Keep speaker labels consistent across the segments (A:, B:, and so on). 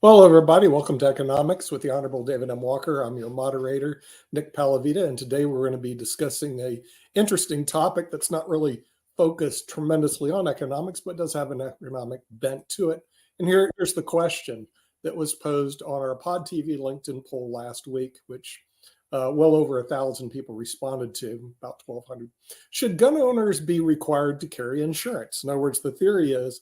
A: Well, everybody, welcome to Economics with the Honorable David M. Walker. I'm your moderator, Nick Palavita, and today we're going to be discussing a interesting topic that's not really focused tremendously on economics, but does have an economic bent to it. And here's the question that was posed on our Pod TV LinkedIn poll last week, which well over 1,000 people responded to, about 1,200. Should gun owners be required to carry insurance? In other words, the theory is,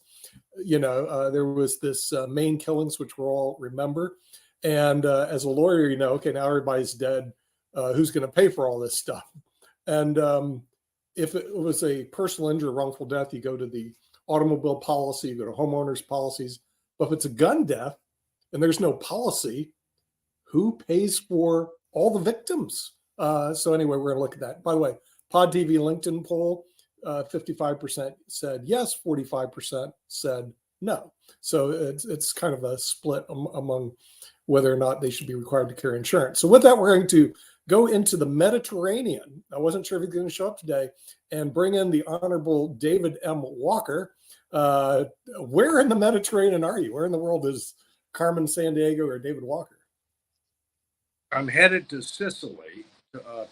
A: there was this Maine killings, which we all remember. And as a lawyer, okay, now everybody's dead. Who's going to pay for all this stuff? And if it was a personal injury, wrongful death, you go to the automobile policy, you go to homeowners policies. But if it's a gun death and there's no policy, who pays for all the victims? So anyway, we're going to look at that. By the way, Pod TV LinkedIn poll, 55% said yes, 45% said no. So it's kind of a split among whether or not they should be required to carry insurance. So with that, we're going to go into the Mediterranean. I wasn't sure if he's going to show up today, and bring in the Honorable David M. Walker. Where in the Mediterranean are you? Where in the world is Carmen Sandiego or David Walker?
B: I'm headed to Sicily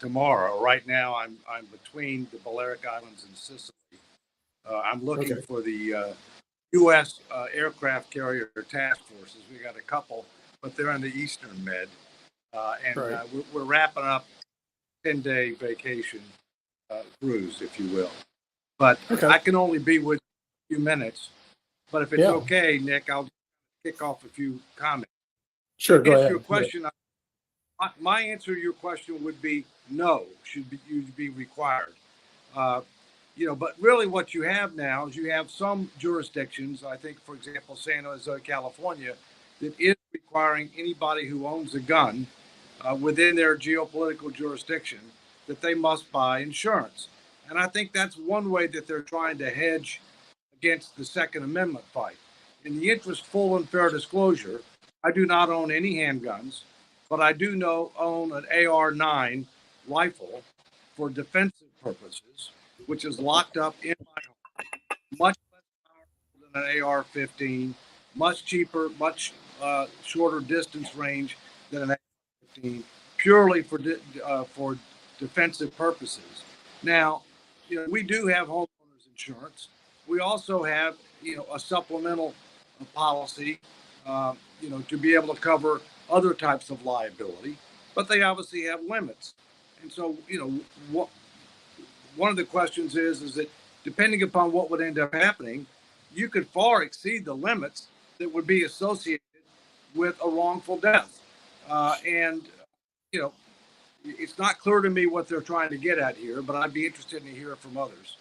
B: tomorrow. Right now, I'm between the Balearic Islands and Sicily. I'm looking for the U.S. aircraft carrier task forces. We got a couple, but they're in the Eastern Med, we're wrapping up 10-day vacation cruise, if you will. But I can only be with you a few minutes. But if it's okay, Nick, I'll kick off a few comments.
A: Sure, go ahead.
B: Your question. My answer to your question would be no, should be required. But really what you have now is you have some jurisdictions, I think, for example, San Jose, California, that is requiring anybody who owns a gun within their geopolitical jurisdiction that they must buy insurance. And I think that's one way that they're trying to hedge against the Second Amendment fight. In the interest of full and fair disclosure, I do not own any handguns. But I do own an AR-9 rifle for defensive purposes, which is locked up in my home. Much less powerful than an AR-15, much cheaper, much shorter distance range than an AR-15, purely for defensive purposes. Now, we do have homeowners insurance. We also have, a supplemental policy, to be able to cover other types of liability, but they obviously have limits. And so, one of the questions is that depending upon what would end up happening, you could far exceed the limits that would be associated with a wrongful death. It's not clear to me what they're trying to get at here, but I'd be interested to hear from others.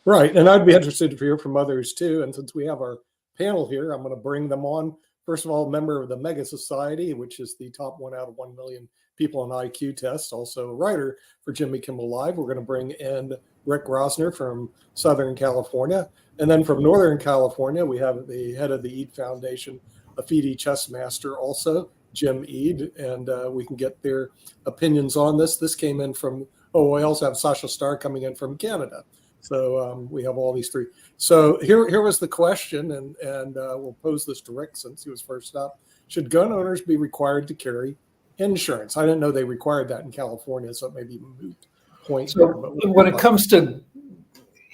A: Right. And I'd be interested to hear from others too. And since we have our panel here, I'm going to bring them on. First of all, a member of the Mega Society, which is the top 1 out of 1 million people on IQ tests, also a writer for Jimmy Kimmel Live. We're going to bring in Rick Rosner from Southern California. And then from Northern California, we have the head of the Eid Foundation, a FIDE chess master also, Jim Eid, and we can get their opinions on this. This came in from, we also have Sasha Starr coming in from Canada. So we have all these three. So here was the question, and we'll pose this to Rick since he was first up. Should gun owners be required to carry insurance? I didn't know they required that in California, so it may be a moot point.
C: So when it comes to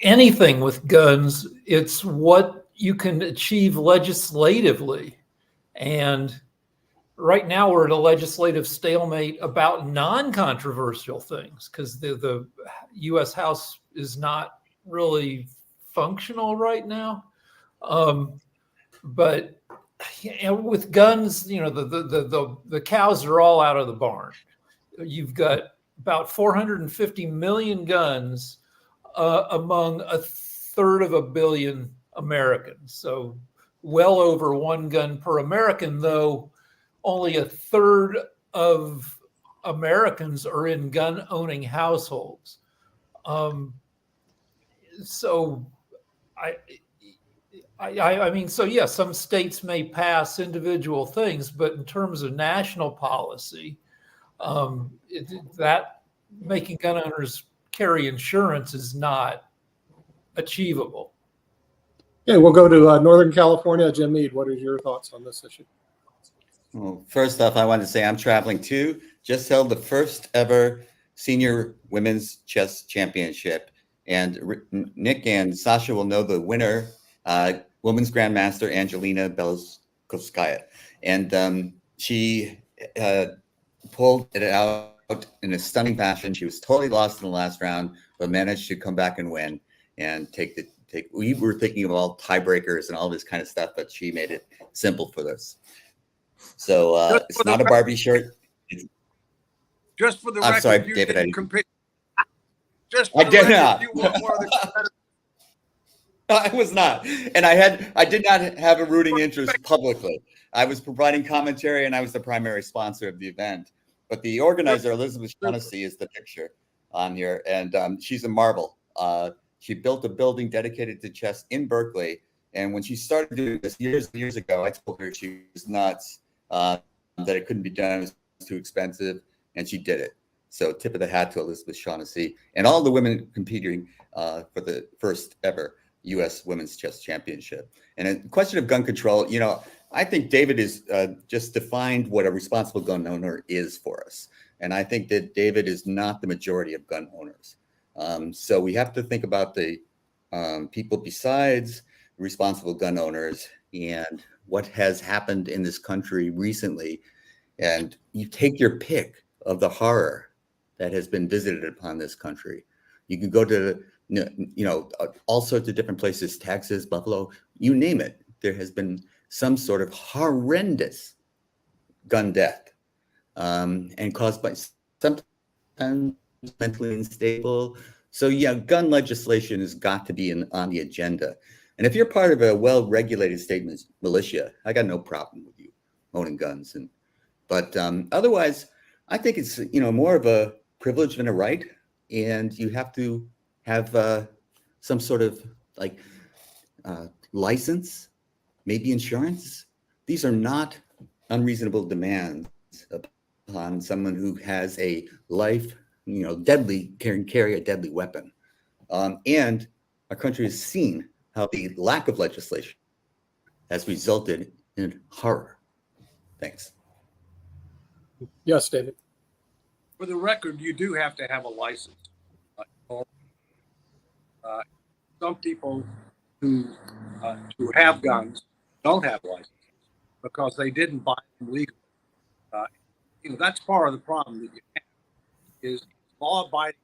C: anything with guns, it's what you can achieve legislatively. And right now we're at a legislative stalemate about non-controversial things because the U.S. House is not really functional right now. But with guns, the cows are all out of the barn. You've got about 450 million guns among 1/3 billion Americans. So well over 1 gun per American, though only 1/3 of Americans are in gun-owning households. So I mean, so yes, some states may pass individual things, but in terms of national policy, that making gun owners carry insurance is not achievable.
A: Yeah, we'll go to Northern California. Jim Mead, what are your thoughts on this issue?
D: Well, first off, I wanted to say I'm traveling too. Just held the first ever senior women's chess championship. And Nick and Sasha will know the winner, women's grandmaster Angelina Beloskaya. And she pulled it out in a stunning fashion. She was totally lost in the last round, but managed to come back and win and we were thinking of all tiebreakers and all this kind of stuff, but she made it simple for us. So it's not a Barbie shirt.
B: Just for the
D: I'm
B: record,
D: sorry,
B: you
D: David,
B: didn't compete. Just
D: I
B: for the
D: did
B: record,
D: not.
B: You were one of the competitors.
D: I was not, and I did not have a rooting interest publicly. I was providing commentary, and I was the primary sponsor of the event. But the organizer, Elizabeth Shaughnessy, is the picture on here, and she's a marvel. She built a building dedicated to chess in Berkeley, and when she started doing this years and years ago, I told her she was nuts, that it couldn't be done, it was too expensive, and she did it. So tip of the hat to Elizabeth Shaughnessy and all the women competing for the first ever U.S. Women's Chess Championship. And a question of gun control, I think David is just defined what a responsible gun owner is for us. And I think that David is not the majority of gun owners. So we have to think about the people besides responsible gun owners and what has happened in this country recently. And you take your pick of the horror that has been visited upon this country. You can go to, all sorts of different places, Texas, Buffalo, you name it. There has been some sort of horrendous gun death and caused by sometimes mentally unstable. So yeah, gun legislation has got to be on the agenda. And if you're part of a well-regulated state militia, I got no problem with you owning guns. But otherwise, I think it's more of a privilege than a right, and you have to have some sort of license, maybe insurance. These are not unreasonable demands upon someone who has a life, deadly, can carry a deadly weapon. And our country has seen how the lack of legislation has resulted in horror. Thanks.
A: Yes, David.
B: For the record, you do have to have a license. Some people who have guns don't have licenses because they didn't buy them legally. That's part of the problem that you have is law-abiding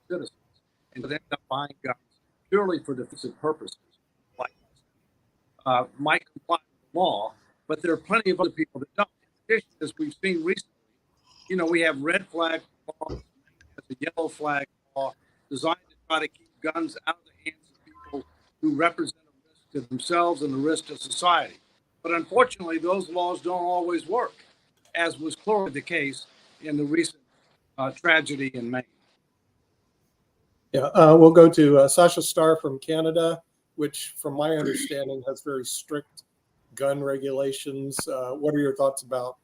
B: citizens and they end up buying guns purely for defensive purposes, might comply with the law, but there are plenty of other people that don't. In addition, as we've seen recently, we have red flag laws, the yellow flag law designed to try to keep guns out of the hands of people who represent a risk to themselves and a risk to society. But unfortunately, those laws don't always work, as was clearly the case in the recent tragedy in Maine.
A: Yeah, we'll go to Sasha Starr from Canada, which from my understanding has very strict gun regulations. What are your thoughts about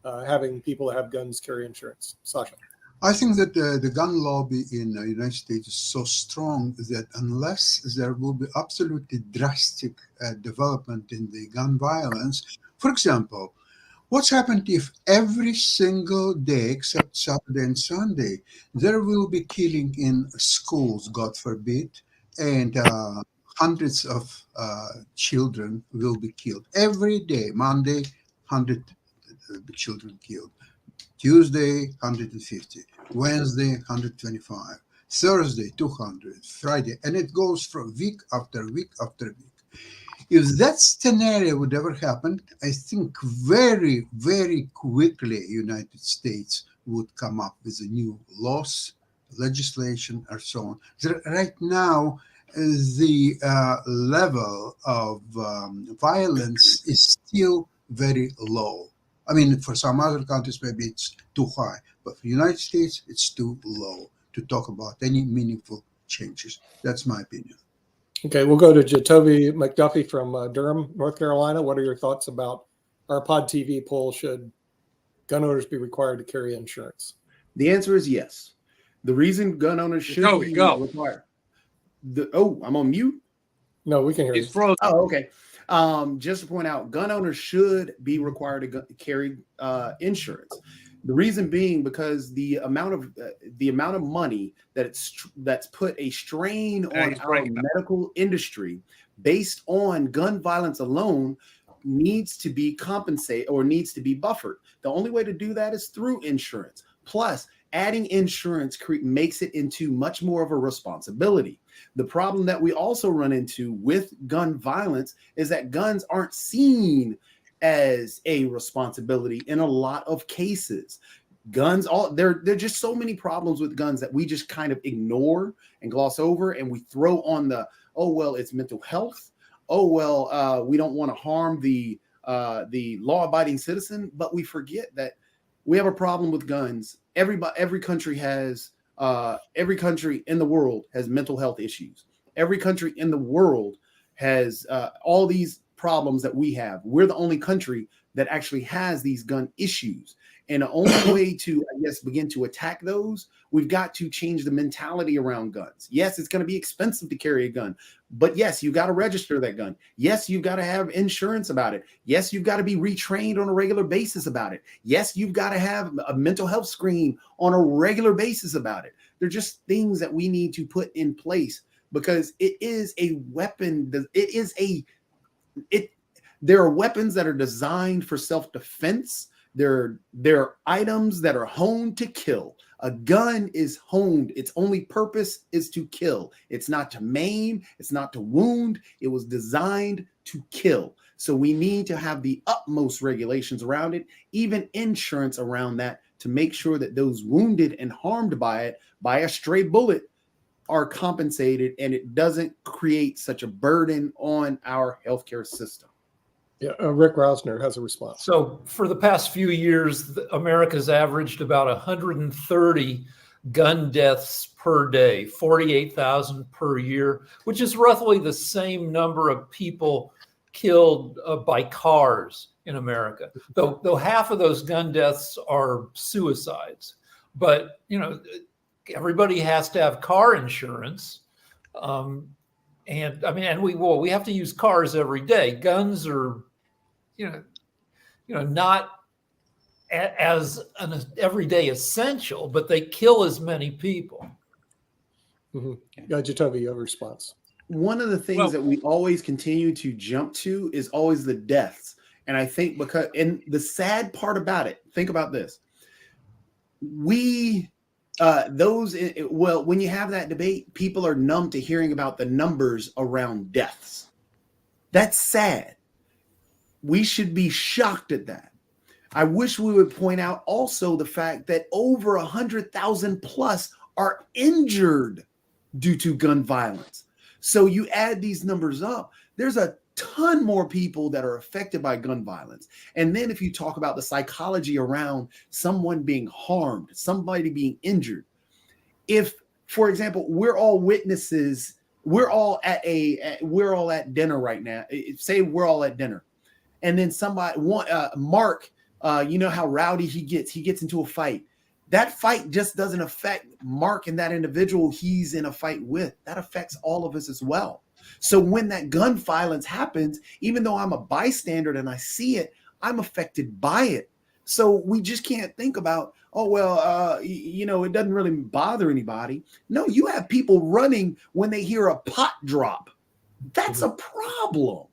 A: having people that have guns carry insurance? Sasha.
E: I think that the gun lobby in the United States is so strong that unless there will be absolutely drastic development in the gun violence, for example, what's happened if every single day except Saturday and Sunday, there will be killing in schools, God forbid, and hundreds of children will be killed. Every day, Monday, 100 children killed. Tuesday, 150. Wednesday, 125. Thursday, 200. Friday, and it goes from week after week after week. If that scenario would ever happen, I think very, very quickly United States would come up with a new laws, legislation, and so on. Right now, the level of violence is still very low. I mean, for some other countries, maybe it's too high, but for the United States, it's too low to talk about any meaningful changes. That's my opinion.
A: Okay, we'll go to Jatovi McDuffie from Durham, North Carolina. What are your thoughts about our Pod TV poll? Should gun owners be required to carry insurance?
F: The answer is yes. The reason gun owners should be required. I'm on mute?
A: No, we can hear you.
B: He's frozen.
F: Oh, okay. Just to point out, gun owners should be required to carry insurance. The reason being because the amount of money that's put a strain on our medical industry based on gun violence alone needs to be compensated or needs to be buffered. The only way to do that is through insurance. Plus, adding insurance makes it into much more of a responsibility. The problem that we also run into with gun violence is that guns aren't seen as a responsibility in a lot of cases. Guns, there are just so many problems with guns that we just kind of ignore and gloss over, and we throw on the, oh, well, it's mental health. Oh, well, we don't want to harm the law-abiding citizen, but we forget that we have a problem with guns. Every country in the world has mental health issues. Every country in the world has all these problems that we have. We're the only country that actually has these gun issues. And the only way to, I guess, begin to attack those, we've got to change the mentality around guns. Yes, it's going to be expensive to carry a gun, but yes, you've got to register that gun. Yes, you've got to have insurance about it. Yes, you've got to be retrained on a regular basis about it. Yes, you've got to have a mental health screen on a regular basis about it. They're just things that we need to put in place because it is a weapon. There are weapons that are designed for self-defense. There are items that are honed to kill. A gun is honed. Its only purpose is to kill. It's not to maim. It's not to wound. It was designed to kill. So we need to have the utmost regulations around it, even insurance around that, to make sure that those wounded and harmed by it, by a stray bullet, are compensated and it doesn't create such a burden on our healthcare system.
A: Yeah, Rick Rausner has a response.
C: So for the past few years, America's averaged about 130 gun deaths per day, 48,000 per year, which is roughly the same number of people killed by cars in America. Though half of those gun deaths are suicides. But, everybody has to have car insurance. And we have to use cars every day. Guns are, not as an everyday essential, but they kill as many people.
A: Mm-hmm. Jatovi, you have a response.
F: One of the things that we always continue to jump to is always the deaths. And I think and the sad part about it, think about this. When you have that debate, people are numb to hearing about the numbers around deaths. That's sad. We should be shocked at that. I wish we would point out also the fact that over 100,000 plus are injured due to gun violence. So you add these numbers up, there's a ton more people that are affected by gun violence. And then if you talk about the psychology around someone being harmed, somebody being injured, if, for example, we're all witnesses, we're all at dinner right now. Say we're all at dinner, and then Mark, you know how rowdy he gets. He gets into a fight. That fight just doesn't affect Mark and that individual he's in a fight with. That affects all of us as well. So when that gun violence happens, even though I'm a bystander and I see it, I'm affected by it. So we just can't think about, it doesn't really bother anybody. No, you have people running when they hear a pot drop. That's a problem.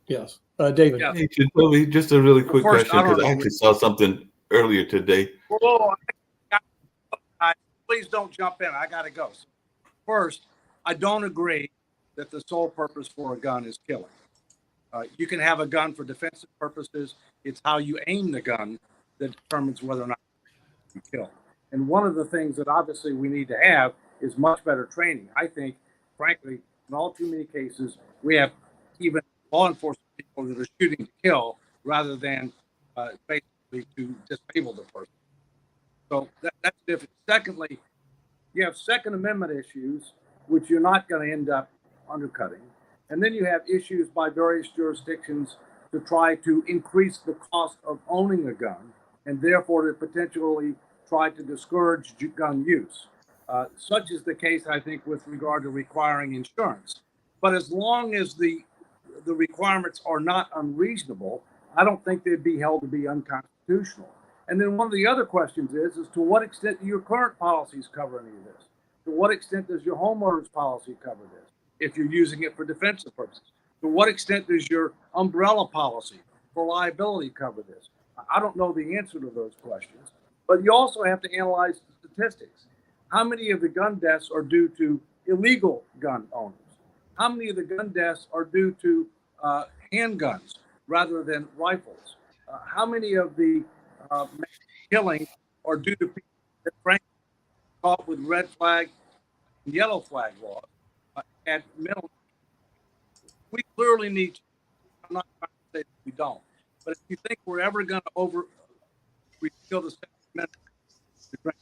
A: Yes. David.
B: Yeah.
G: Hey, Jatovi, just a really quick
B: First,
G: question because I actually saw something earlier today.
B: Whoa, please don't jump in. I got to go. First, I don't agree that the sole purpose for a gun is killing. You can have a gun for defensive purposes. It's how you aim the gun that determines whether or not you can kill. And one of the things that obviously we need to have is much better training. I think, frankly, in all too many cases, we have even law enforcement people that are shooting to kill rather than basically to disable the person. So that's different. Secondly, you have Second Amendment issues, which you're not going to end up undercutting. And then you have issues by various jurisdictions to try to increase the cost of owning a gun and therefore to potentially try to discourage gun use. Such is the case, I think, with regard to requiring insurance. But as long as the the requirements are not unreasonable, I don't think they'd be held to be unconstitutional. And then one of the other questions is to what extent do your current policies cover any of this? To what extent does your homeowner's policy cover this if you're using it for defensive purposes? To what extent does your umbrella policy for liability cover this? I don't know the answer to those questions, but you also have to analyze the statistics. How many of the gun deaths are due to illegal gun owners? How many of the gun deaths are due to handguns rather than rifles? How many of the killings are due to people that frankly caught with red flag and yellow flag laws at mental? We clearly need. I'm not trying to say that we don't, but if you think we're ever going to repeal the Second Amendment,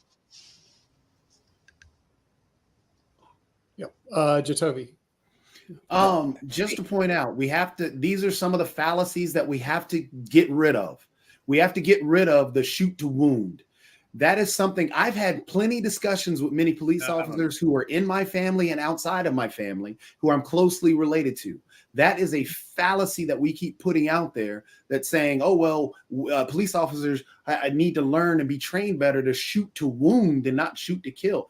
A: Yep. Jatovi.
F: Just to point out, these are some of the fallacies that we have to get rid of. We have to get rid of the shoot to wound. That is something I've had plenty discussions with many police officers who are in my family and outside of my family who I'm closely related to. That is a fallacy that we keep putting out there that's saying, oh, well, police officers I need to learn and be trained better to shoot to wound and not shoot to kill.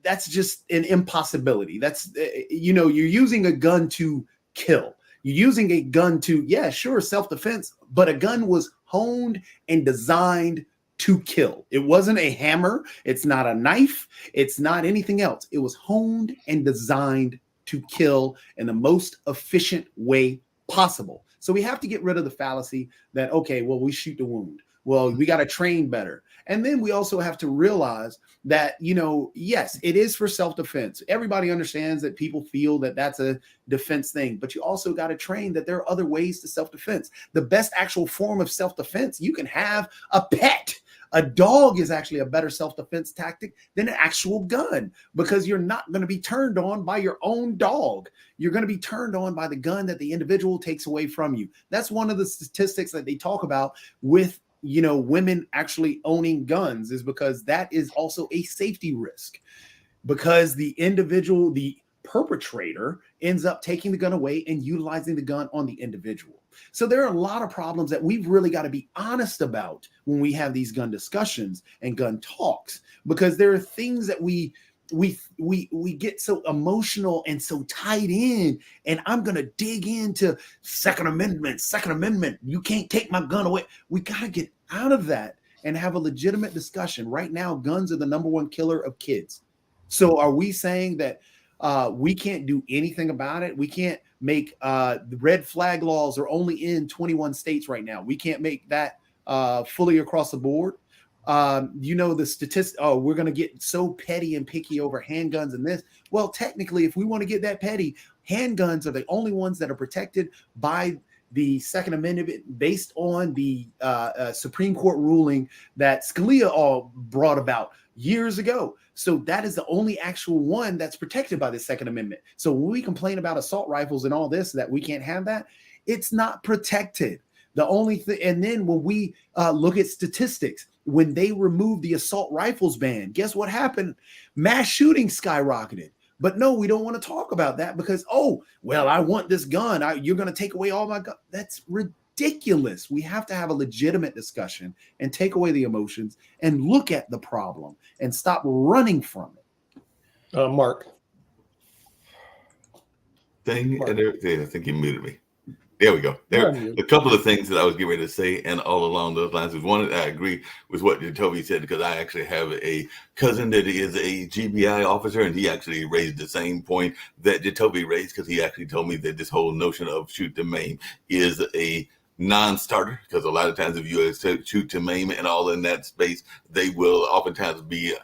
F: That's just an impossibility. That's, you're using a gun to kill. You're using a gun to, self-defense, but a gun was honed and designed to kill. It wasn't a hammer. It's not a knife. It's not anything else. It was honed and designed to kill in the most efficient way possible. So we have to get rid of the fallacy that, okay, well, we shoot to wound. Well, we got to train better. And then we also have to realize that, yes, it is for self-defense. Everybody understands that people feel that that's a defense thing, but you also got to train that there are other ways to self-defense. The best actual form of self-defense, you can have a pet. A dog is actually a better self-defense tactic than an actual gun because you're not going to be turned on by your own dog. You're going to be turned on by the gun that the individual takes away from you. That's one of the statistics that they talk about with women actually owning guns, is because that is also a safety risk because the perpetrator ends up taking the gun away and utilizing the gun on the individual. So there are a lot of problems that we've really got to be honest about when we have these gun discussions and gun talks, because there are things that we get so emotional and so tied in, and I'm going to dig into Second Amendment. You can't take my gun away. We got to get out of that and have a legitimate discussion. Right now, guns are the number one killer of kids. So are we saying that we can't do anything about it? We can't make the red flag laws are only in 21 states right now. We can't make that fully across the board. The statistics, we're going to get so petty and picky over handguns and this. Well, technically, if we want to get that petty, handguns are the only ones that are protected by the Second Amendment based on the Supreme Court ruling that Scalia brought about years ago. So that is the only actual one that's protected by the Second Amendment. So when we complain about assault rifles and all this, that we can't have that, it's not protected. The only thing, and then when we look at statistics, when they removed the assault rifles ban, guess what happened? Mass shootings skyrocketed. But no, we don't want to talk about that because, I want this gun. You're going to take away all my gun. That's ridiculous. We have to have a legitimate discussion and take away the emotions and look at the problem and stop running from it.
A: Mark.
G: Thing and everything. I think you muted me. There we go. There, a couple of things that I was getting ready to say, and all along those lines is one. I agree with what Toby said because I actually have a cousin that is a GBI officer, and he actually raised the same point that Jacoby raised because he actually told me that this whole notion of shoot to maim is a non-starter because a lot of times if you shoot to maim and all in that space, they will oftentimes be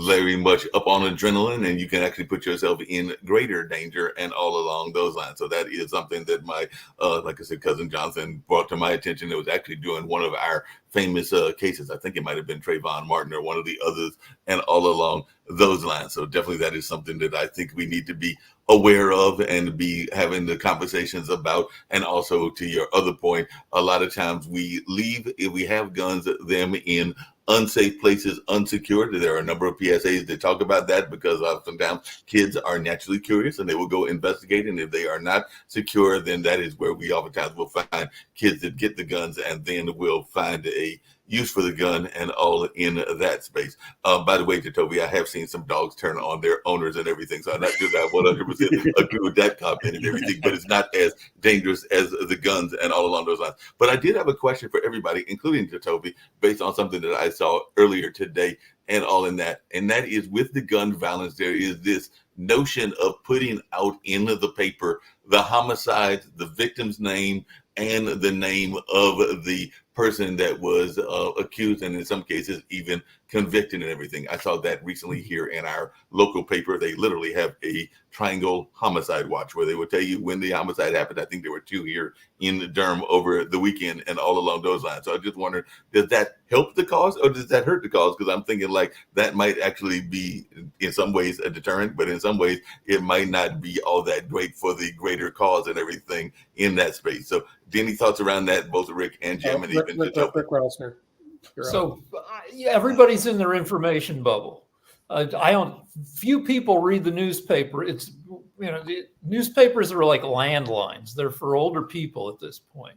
G: very much up on adrenaline, and you can actually put yourself in greater danger and all along those lines. So that is something that my, like I said, cousin Johnson brought to my attention. It was actually doing one of our famous cases. I think it might have been Trayvon Martin or one of the others, and all along those lines. So definitely that is something that I think we need to be aware of and be having the conversations about. And also to your other point, a lot of times we leave, if we have guns, them in unsafe places unsecured. There are a number of PSAs that talk about that because oftentimes kids are naturally curious and they will go investigate. And if they are not secure, then that is where we oftentimes will find kids that get the guns, and then we'll find a use for the gun and all in that space. By the way, Jacoby, I have seen some dogs turn on their owners and everything. So I'm not just I 100% agree with that comment and everything, but it's not as dangerous as the guns and all along those lines. But I did have a question for everybody, including Jacoby, based on something that I saw earlier today and all in that. And that is, with the gun violence, there is this notion of putting out in the paper the homicide, the victim's name, and the name of the person that was accused, and in some cases even convicted and everything. I saw that recently here in our local paper. They literally have a triangle homicide watch where they would tell you when the homicide happened. I think there were 2 here in Durham over the weekend and all along those lines. So I just wondered, does that help the cause or does that hurt the cause? Because I'm thinking like that might actually be in some ways a deterrent, but in some ways it might not be all that great for the greater cause and everything in that space. So any thoughts around that, both Rick and Jim, and even
A: Rick Rousner.
C: So yeah, everybody's in their information bubble. I don't. Few people read the newspaper. It's the newspapers are like landlines. They're for older people at this point.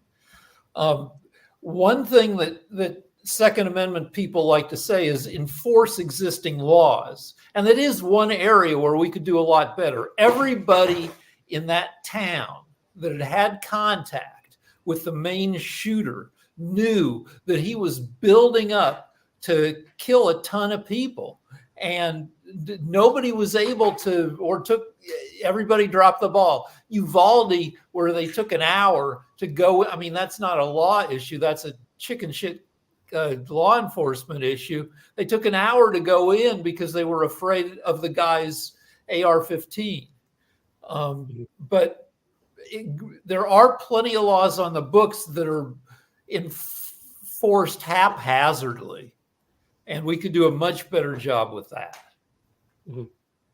C: One thing that Second Amendment people like to say is enforce existing laws, and that is one area where we could do a lot better. Everybody in that town that had had contact with the main shooter knew that he was building up to kill a ton of people, and nobody was able to, or everybody dropped the ball. Uvalde, where they took an hour to go, I mean, that's not a law issue, that's a chicken shit law enforcement issue. They took an hour to go in because they were afraid of the guy's AR-15. But there are plenty of laws on the books that are enforced haphazardly, and we could do a much better job with that.
A: Mm-hmm.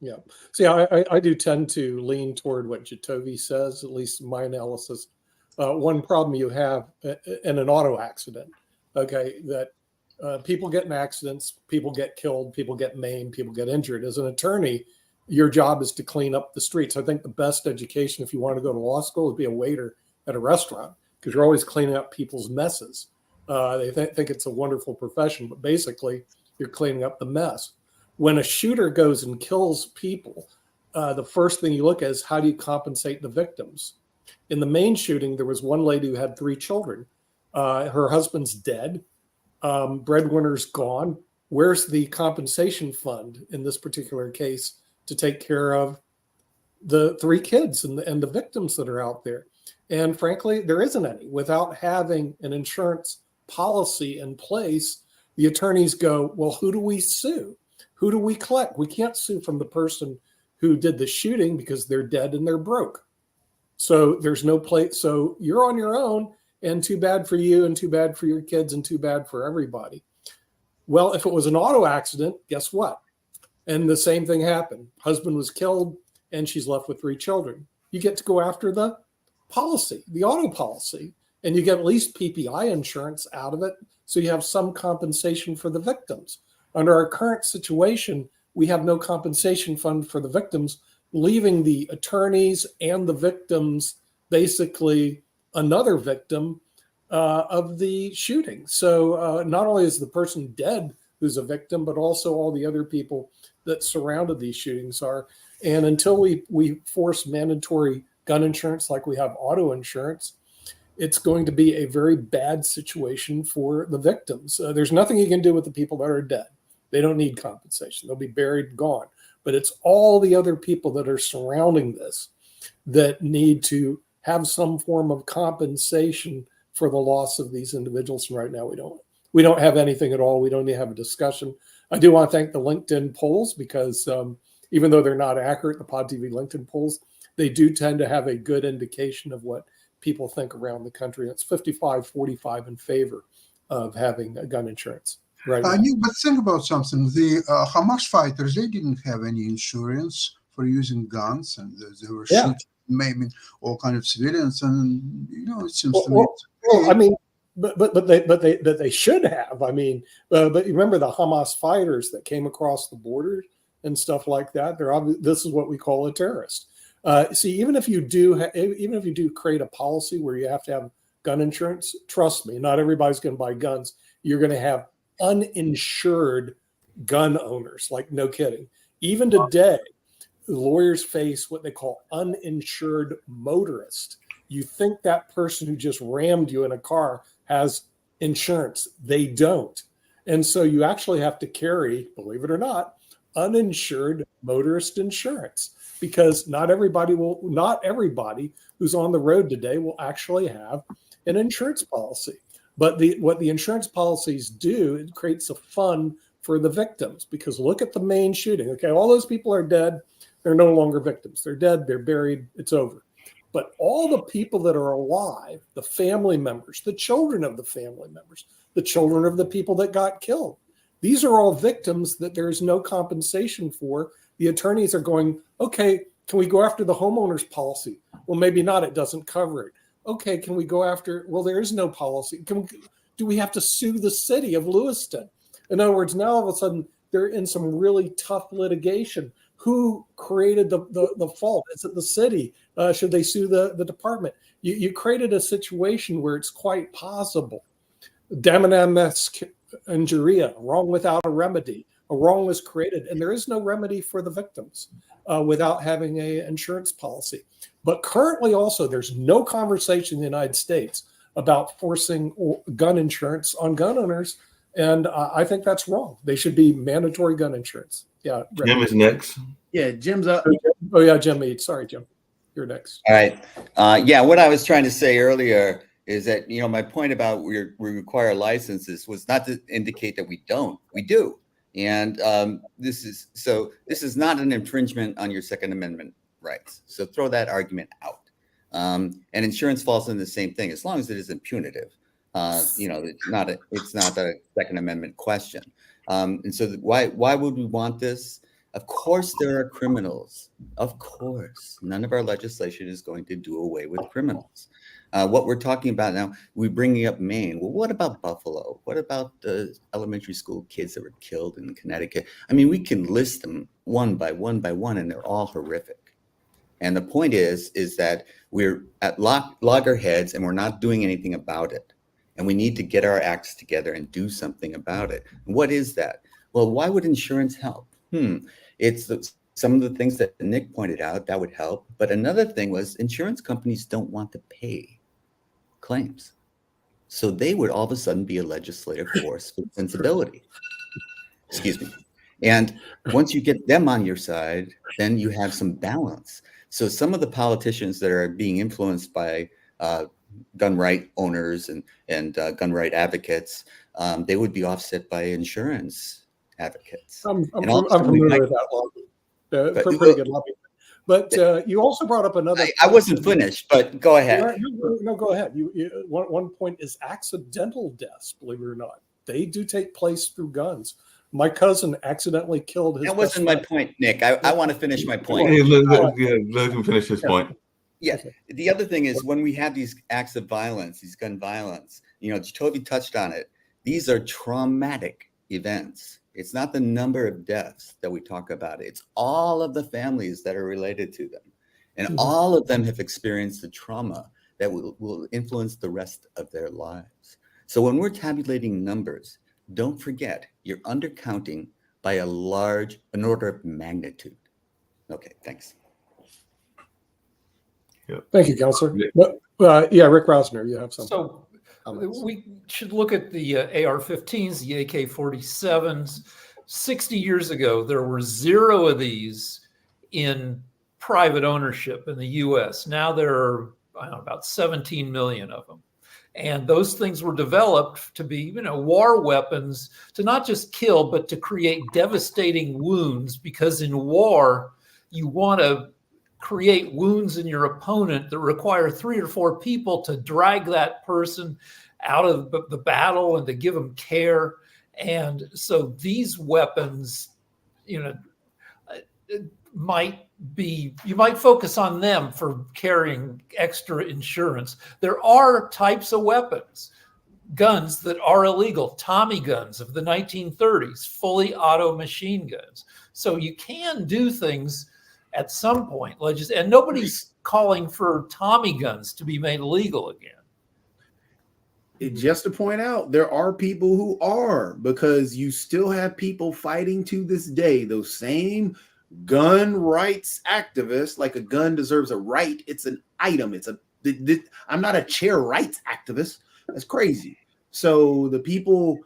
A: Yeah. See, I do tend to lean toward what Jacoby says, at least my analysis. One problem you have in an auto accident, okay, that people get in accidents, people get killed, people get maimed, people get injured. As an attorney, your job is to clean up the streets. I think the best education, if you want to go to law school, would be a waiter at a restaurant, because you're always cleaning up people's messes. They think it's a wonderful profession, but basically you're cleaning up the mess. When a shooter goes and kills people, the first thing you look at is how do you compensate the victims? In the main shooting, there was one lady who had 3 children. Her husband's dead. Breadwinner's gone. Where's the compensation fund in this particular case to take care of the 3 kids and the victims that are out there? And frankly, there isn't any. Without having an insurance policy in place, the attorneys go, well, who do we sue? Who do we collect? We can't sue from the person who did the shooting because they're dead and they're broke. So there's no place. So you're on your own, and too bad for you, and too bad for your kids, and too bad for everybody. Well, if it was an auto accident, guess what? And the same thing happened. Husband was killed and she's left with 3 children. You get to go after the policy, the auto policy, and you get at least PPI insurance out of it. So you have some compensation for the victims. Under our current situation, we have no compensation fund for the victims, leaving the attorneys and the victims basically another victim of the shooting. So not only is the person dead who's a victim, but also all the other people that surrounded these shootings are. And until we force mandatory gun insurance like we have auto insurance, it's going to be a very bad situation for the victims. There's nothing you can do with the people that are dead. They don't need compensation. They'll be buried and gone. But it's all the other people that are surrounding this that need to have some form of compensation for the loss of these individuals. And right now we don't have anything at all. We don't even have a discussion. I do want to thank the LinkedIn polls, because even though they're not accurate, the Pod TV LinkedIn polls, they do tend to have a good indication of what people think around the country. It's 55-45 in favor of having a gun insurance. Right.
E: But think about something. The Hamas fighters, they didn't have any insurance for using guns, and they were shooting, maiming all kind of civilians. And it seems to me.
A: Well, I mean, but they should have. I mean, but you remember the Hamas fighters that came across the border and stuff like that. This is what we call a terrorist. See, even if you do create a policy where you have to have gun insurance, trust me, not everybody's going to buy guns. You're going to have uninsured gun owners. Like, no kidding. Even today, lawyers face what they call uninsured motorist. You think that person who just rammed you in a car has insurance. They don't. And so you actually have to carry, believe it or not, uninsured motorist insurance, because not everybody who's on the road today will actually have an insurance policy. But what the insurance policies do, it creates a fund for the victims, because look at the Maine shooting. Okay, all those people are dead. They're no longer victims. They're dead. They're buried. It's over. But all the people that are alive, the family members, the children of the family members, the children of the people that got killed, these are all victims that there is no compensation for. The attorneys are going, okay, can we go after the homeowner's policy? Well, maybe not. It doesn't cover it. Okay, can we go after? Well, there is no policy. Do we have to sue the city of Lewiston? In other words, now all of a sudden they're in some really tough litigation. Who created the fault? Is it the city? Should they sue the department? You created a situation where it's quite possible. Damonam injuria, wrong without a remedy. A wrong was created, and there is no remedy for the victims without having an insurance policy. But currently also, there's no conversation in the United States about forcing gun insurance on gun owners, and I think that's wrong. They should be mandatory gun insurance. Yeah.
G: Jim is next.
F: Yeah, Jim's up.
A: Oh yeah, Jim Mead. Sorry, Jim. You're next.
D: All right. Yeah, what I was trying to say earlier is that, my point about we require licenses was not to indicate that we don't. We do. And this is not an infringement on your Second Amendment rights. So throw that argument out. And insurance falls in the same thing, as long as it isn't punitive. It's not a Second Amendment question. And so why would we want this? Of course, there are criminals. Of course, none of our legislation is going to do away with criminals. What we're talking about now, we're bringing up Maine. Well, what about Buffalo? What about the elementary school kids that were killed in Connecticut? I mean, we can list them one by one, and they're all horrific. And the point is that we're at loggerheads and we're not doing anything about it. And we need to get our acts together and do something about it. And what is that? Well, why would insurance help? It's some of the things that Nick pointed out that would help. But another thing was insurance companies don't want to pay claims. So they would all of a sudden be a legislative force with sensibility. Excuse me. And once you get them on your side, then you have some balance. So some of the politicians that are being influenced by gun right owners and gun right advocates, they would be offset by insurance advocates.
A: I'm familiar with that lobby. Pretty good lobby. But you also brought up another.
D: I wasn't finished, but go ahead.
A: No, go ahead. One point is accidental deaths. Believe it or not, they do take place through guns. My cousin accidentally killed his.
D: That wasn't my point, Nick. I want to finish my point.
G: Hey, let him finish his point.
D: Yeah. The other thing is when we have these acts of violence, these gun violence, Toby touched on it. These are traumatic events. It's not the number of deaths that we talk about. It's all of the families that are related to them. And all of them have experienced the trauma that will influence the rest of their lives. So when we're tabulating numbers, don't forget you're undercounting by an order of magnitude. Okay, thanks.
G: Yep.
A: Thank you, Counselor. Rick Rosner, you have something.
C: So we should look at the AR-15s, the AK-47s. 60 years ago, there were 0 of these in private ownership in the U.S. Now there are about 17 million of them. And those things were developed to be, war weapons to not just kill, but to create devastating wounds, because in war, you want to create wounds in your opponent that require 3 or 4 people to drag that person out of the battle and to give them care. And so these weapons, you might focus on them for carrying extra insurance. There are types of weapons guns that are illegal, Tommy guns of the 1930s, fully auto machine guns. So you can do things at some point, and nobody's calling for Tommy guns to be made illegal again.
F: Just to point out, there are people who are, because you still have people fighting to this day, those same gun rights activists. Like, a gun deserves a right. It's an item. I'm not a chair rights activist. That's crazy. So the people,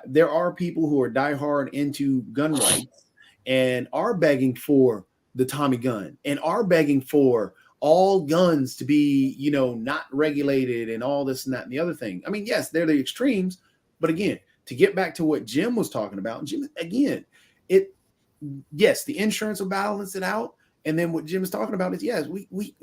F: there are people who are diehard into gun rights and are begging for the Tommy gun and are begging for all guns to be, not regulated and all this and that and the other thing. I mean, yes, they're the extremes, but again, to get back to what Jim was talking about, Jim, again, yes, the insurance will balance it out. And then what Jim is talking about is, yes, we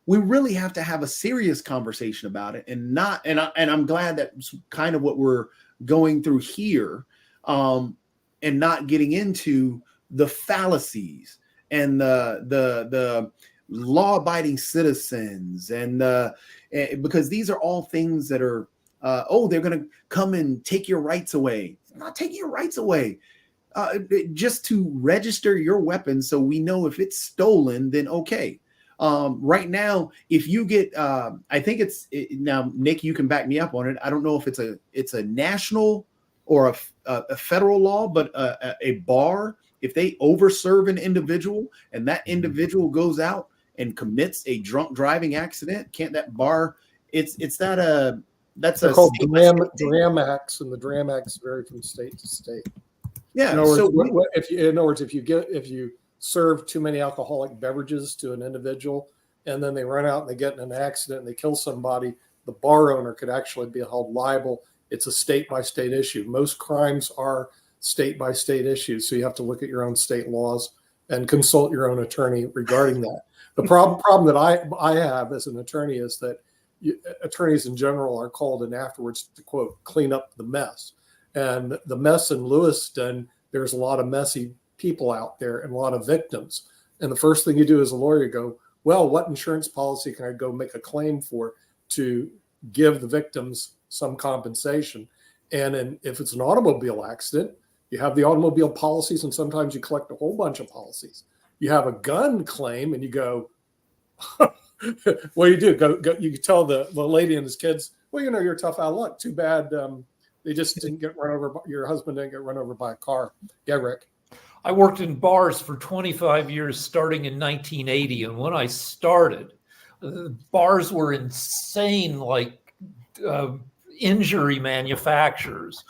F: really have to have a serious conversation about it, and I'm glad that's kind of what we're going through here, and not getting into the fallacies and the law-abiding citizens, and because these are all things that are, they're going to come and take your rights away. I'm not taking your rights away. Just to register your weapon so we know if it's stolen, then okay. Right now, if you get, I think now, Nick, you can back me up on it. I don't know if it's a national or a federal law, but a bar, if they overserve an individual and that individual goes out and commits a drunk driving accident, can't that bar? That's
A: They're called DRAM acts, and the DRAM acts vary from state to state.
F: Yeah.
A: In other words, if you serve too many alcoholic beverages to an individual, and then they run out and they get in an accident and they kill somebody, the bar owner could actually be held liable. It's a state by state issue. Most crimes are state by state issues, so you have to look at your own state laws and consult your own attorney regarding that. The problem that I have as an attorney is that attorneys in general are called in afterwards to, quote, clean up the mess. And the mess in Lewiston, there's a lot of messy people out there and a lot of victims. And the first thing you do as a lawyer, you go, well, what insurance policy can I go make a claim for to give the victims some compensation? And if it's an automobile accident, you have the automobile policies, and sometimes you collect a whole bunch of policies. You have a gun claim, and you go, what do you do? Go, you tell the lady and his kids, well, you're tough out of luck. Too bad they just didn't get run over. Your husband didn't get run over by a car. Yeah, Rick.
C: I worked in bars for 25 years, starting in 1980. And when I started, bars were insane, like injury manufacturers.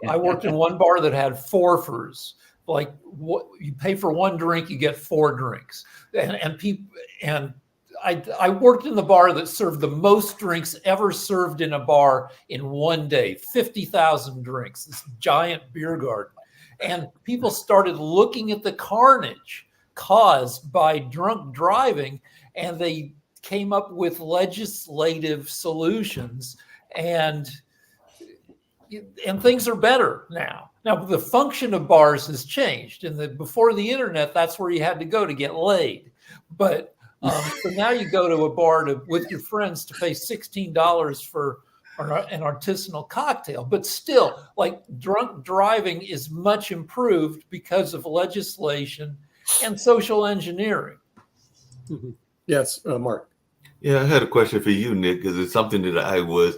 C: I worked in one bar that had forfers. Like, what you pay for one drink, you get 4 drinks. And I worked in the bar that served the most drinks ever served in a bar in one day, 50,000 drinks, this giant beer garden. And people started looking at the carnage caused by drunk driving, and they came up with legislative solutions, and things are better now. Now, the function of bars has changed. Before the internet, that's where you had to go to get laid. But so now you go to a bar with your friends to pay $16 for an artisanal cocktail. But still, like, drunk driving is much improved because of legislation and social engineering.
A: Mm-hmm. Yes, Mark.
G: Yeah, I had a question for you, Nick, because it's something that I was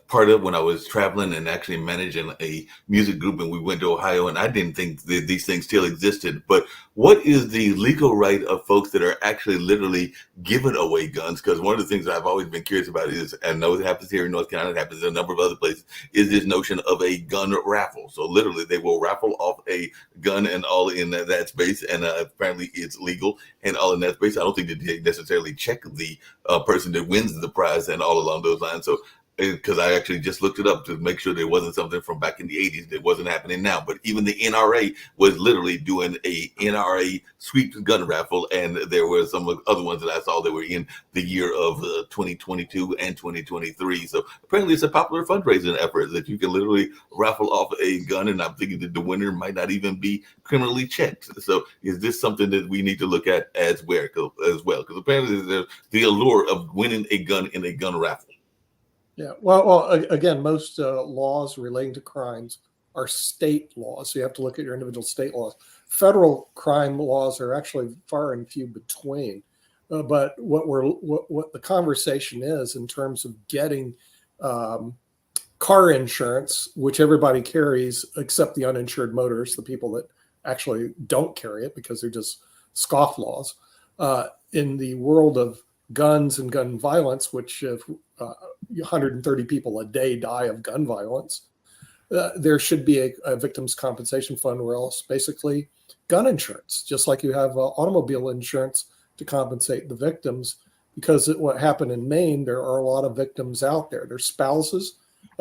G: part of when I was traveling and actually managing a music group, and we went to Ohio, and I didn't think that these things still existed. But what is the legal right of folks that are actually literally giving away guns? Because one of the things that I've always been curious about is, and I know it happens here in North Carolina, it happens in a number of other places, is this notion of a gun raffle. So literally they will raffle off a gun and all in that space, and apparently it's legal and all in that space. I don't think that they necessarily check the person that wins the prize and all along those lines. So because I actually just looked it up to make sure there wasn't something from back in the 80s that wasn't happening now. But even the NRA was literally doing a NRA sweep gun raffle, and there were some other ones that I saw that were in the year of 2022 and 2023. So apparently it's a popular fundraising effort that you can literally raffle off a gun, and I'm thinking that the winner might not even be criminally checked. So is this something that we need to look at as well? Because apparently there's the allure of winning a gun in a gun raffle.
A: Yeah. Well, again, most laws relating to crimes are state laws. So you have to look at your individual state laws. Federal crime laws are actually far and few between. But what the conversation is in terms of getting car insurance, which everybody carries except the uninsured motorists, the people that actually don't carry it because they're just scofflaws. In the world of guns and gun violence, which if 130 people a day die of gun violence, there should be a victims compensation fund, or else basically gun insurance, just like you have automobile insurance to compensate the victims. Because what happened in Maine, there are a lot of victims out there. Their spouses,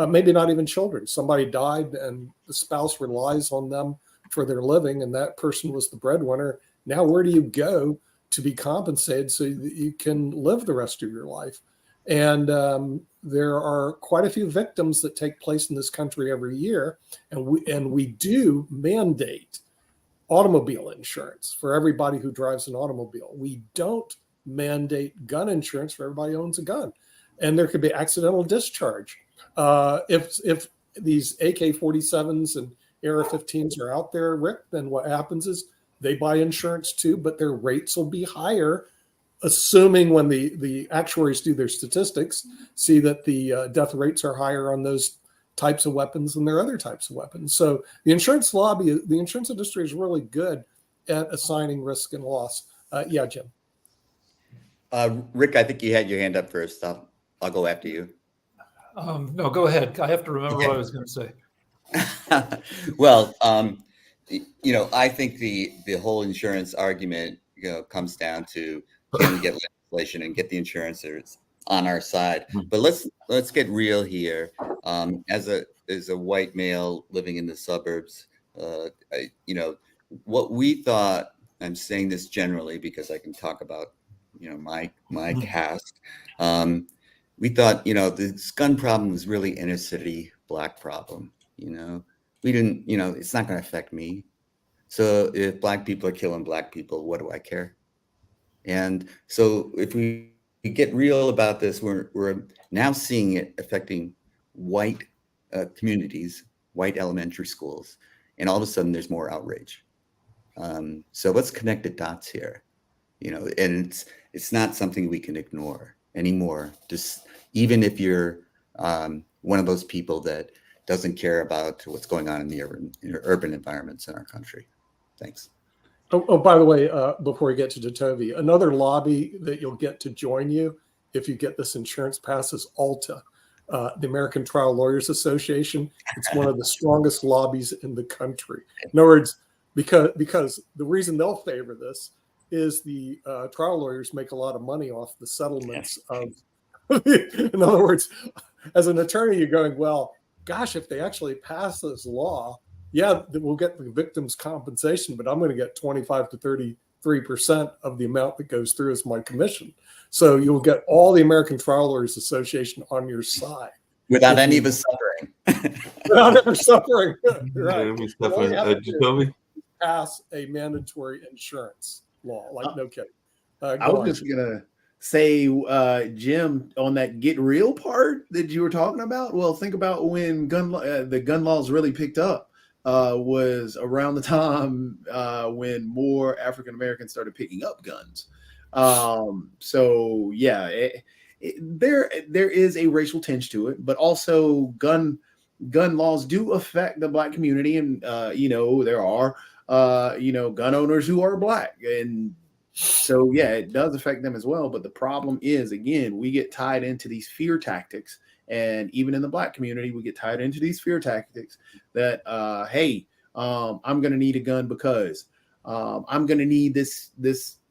A: maybe not even children. Somebody died and the spouse relies on them for their living, and that person was the breadwinner. Now, where do you go to be compensated so that you can live the rest of your life? And there are quite a few victims that take place in this country every year, and we do mandate automobile insurance for everybody who drives an automobile. We don't mandate gun insurance for everybody who owns a gun, and there could be accidental discharge. If these AK-47s and AR-15s are out there, Rick, then what happens is they buy insurance too, but their rates will be higher, assuming when the actuaries do their statistics, see that the death rates are higher on those types of weapons than there are other types of weapons. So the insurance lobby, the insurance industry is really good at assigning risk and loss. Yeah, Jim.
D: Rick, I think you had your hand up first. I'll go after you.
C: No, go ahead. I have to remember what I was going to say.
D: Well, I think the whole insurance argument, comes down to, can we get legislation and get the insurances on our side? But let's get real here. As a white male living in the suburbs, what we thought. I'm saying this generally because I can talk about my cast. We thought this gun problem was really inner city Black problem. We didn't, it's not going to affect me. So if Black people are killing Black people, what do I care? And so if we get real about this, we're now seeing it affecting white communities, white elementary schools, and all of a sudden there's more outrage. So let's connect the dots here, and it's not something we can ignore anymore. Just even if you're one of those people that doesn't care about what's going on in the urban environments in our country. Thanks.
A: Oh, by the way, before we get to Datovi, another lobby that you'll get to join you if you get this insurance pass is ALTA, the American Trial Lawyers Association. It's one of the strongest lobbies in the country. In other words, because the reason they'll favor this is the trial lawyers make a lot of money off the settlements of. In other words, as an attorney, you're going, well, gosh, if they actually pass this law, yeah, we'll get the victim's compensation, but I'm going to get 25 to 33% of the amount that goes through as my commission. So you'll get all the American Trial Lawyers Association on your side.
D: Without any of us suffering.
A: Without ever suffering. Right.
G: Jacoby?
A: Pass a mandatory insurance law, like no kidding.
F: I was just gonna say, Jim, on that get real part that you were talking about. Well, think about when the gun laws really picked up. Was around the time when more African Americans started picking up guns. So yeah, there is a racial tinge to it, but also gun laws do affect the Black community, and there are gun owners who are Black, and so yeah, it does affect them as well. But the problem is, again, we get tied into these fear tactics, and even in the Black community, we get tied into these fear tactics that hey, I'm going to need a gun because I'm going to need this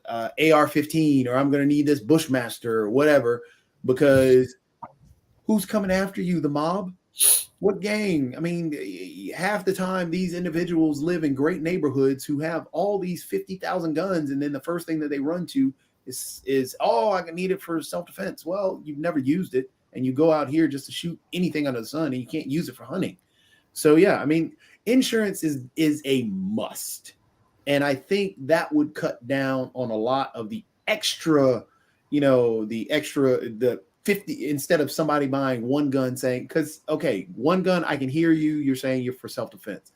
F: AR-15, or I'm going to need this Bushmaster or whatever, because who's coming after you? The mob? What gang? I mean, half the time these individuals live in great neighborhoods who have all these 50,000 guns, and then the first thing that they run to is I can need it for self-defense. Well, you've never used it, and you go out here just to shoot anything under the sun, and you can't use it for hunting. So yeah, I mean, insurance is a must, and I think that would cut down on a lot of the extra, the 50 instead of somebody buying one gun saying, because okay, one gun, I can hear you, you're saying you're for self-defense.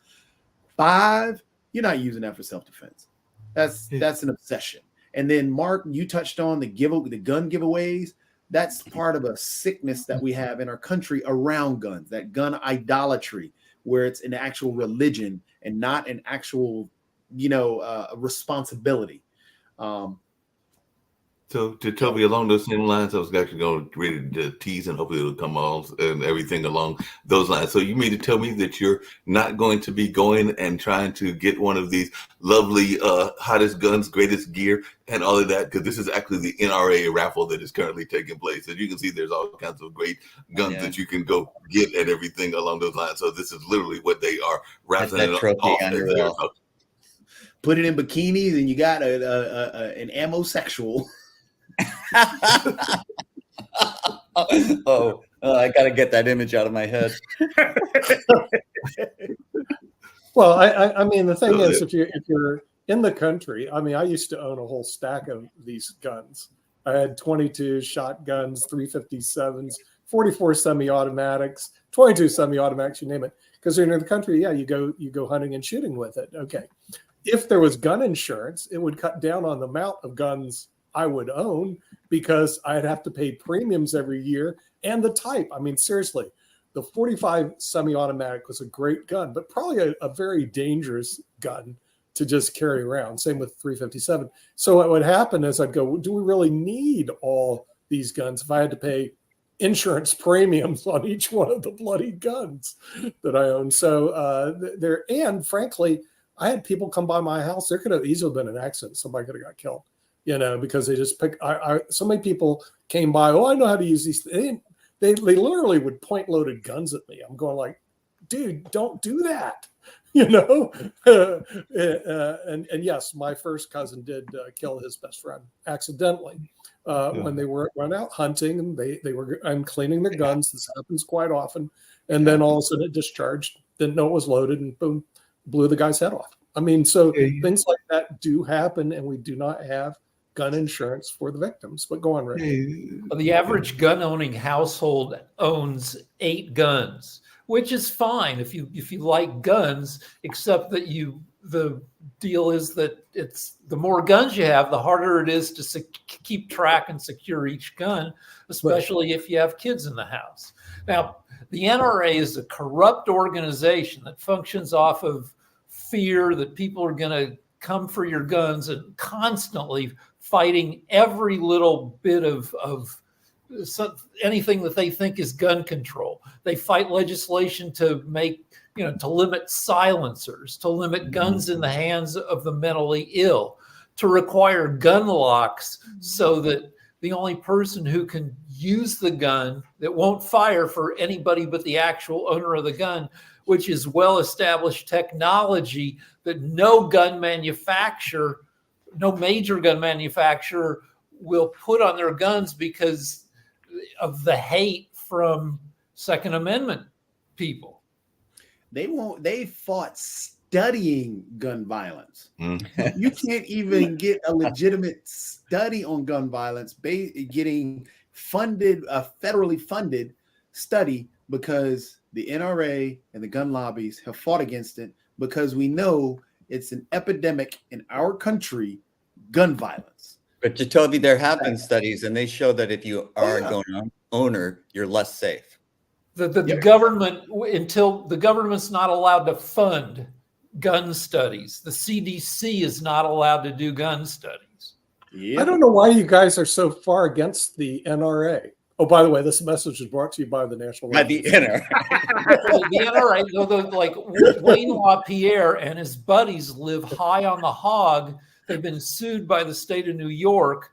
F: 5, you're not using that for self-defense. That's an obsession. And then Mark, you touched on the gun giveaways. That's part of a sickness that we have in our country around guns, that gun idolatry, where it's an actual religion and not an actual, responsibility.
G: So to Toby, along those same lines, I was actually going to read the tease and hopefully it'll come on and everything along those lines. So you mean to tell me that you're not going to be going and trying to get one of these lovely, hottest guns, greatest gear, and all of that? Because this is actually the NRA raffle that is currently taking place. As you can see, there's all kinds of great guns that you can go get and everything along those lines. So this is literally what they are raffling
D: that trophy
G: off.
D: on your wall.
F: Put it in bikinis and you got an ammo-sexual.
D: I got to get that image out of my head.
A: Well, I mean, the thing is, if you're in the country, I mean, I used to own a whole stack of these guns. I had 22 shotguns, 357s, 44 semi-automatics, 22 semi-automatics, you name it. Because you're in the country, yeah, you go hunting and shooting with it. Okay. If there was gun insurance, it would cut down on the amount of guns I would own because I'd have to pay premiums every year and the type. I mean, seriously, the 45 semi-automatic was a great gun, but probably a very dangerous gun to just carry around. Same with 357. So what would happen is I'd go, do we really need all these guns if I had to pay insurance premiums on each one of the bloody guns that I own? So and frankly, I had people come by my house. There could have easily been an accident. Somebody could have got killed, because they just pick. So many people came by. Oh, I know how to use these. They literally would point loaded guns at me. I'm going like, dude, don't do that. And yes, my first cousin did kill his best friend accidentally when they went out hunting and they were cleaning their guns. This happens quite often. And then all of a sudden it discharged, didn't know it was loaded, and boom, blew the guy's head off. I mean, so things like that do happen, and we do not have gun insurance for the victims. But go on, Rick.
C: The average gun owning household owns 8 guns, which is fine if you like guns, except that the deal is that it's the more guns you have, the harder it is to keep track and secure each gun, especially if you have kids in the house. Now, the NRA is a corrupt organization that functions off of fear that people are going to come for your guns and constantly fighting every little bit of anything that they think is gun control. They fight legislation to to limit silencers, to limit guns in the hands of the mentally ill, to require gun locks so that the only person who can use the gun that won't fire for anybody but the actual owner of the gun, which is well-established technology that no major gun manufacturer will put on their guns because of the hate from Second Amendment people.
F: They fought studying gun violence. You can't even get a legitimate study on gun violence getting funded, a federally funded study, because the NRA and the gun lobbies have fought against it, because we know it's an epidemic in our country, gun violence.
D: But Jacoby, there have been studies, and they show that if you are a gun owner, you're less safe.
C: The government, until the government's not allowed to fund gun studies, the CDC is not allowed to do gun studies.
A: I don't know why you guys are so far against the NRA. Oh, by the way, this message is brought to you by the National.
D: By the NRA.
C: The NRA, like Wayne LaPierre and his buddies live high on the hog. They've been sued by the state of New York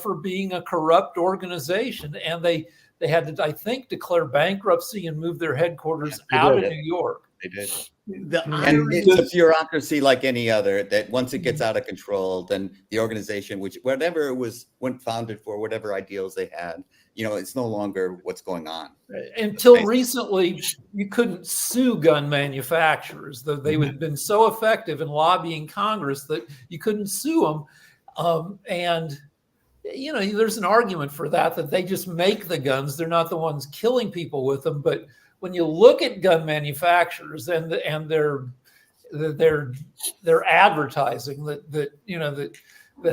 C: for being a corrupt organization, and they had to, I think, declare bankruptcy and move their headquarters out of New York.
D: They did. And it's a bureaucracy like any other, that once it gets out of control, then the organization, whatever it was founded for, whatever ideals they had, it's no longer what's going on.
C: Until recently, you couldn't sue gun manufacturers. They had been so effective in lobbying Congress that you couldn't sue them. And there's an argument for that they just make the guns. They're not the ones killing people with them. But when you look at gun manufacturers and their advertising that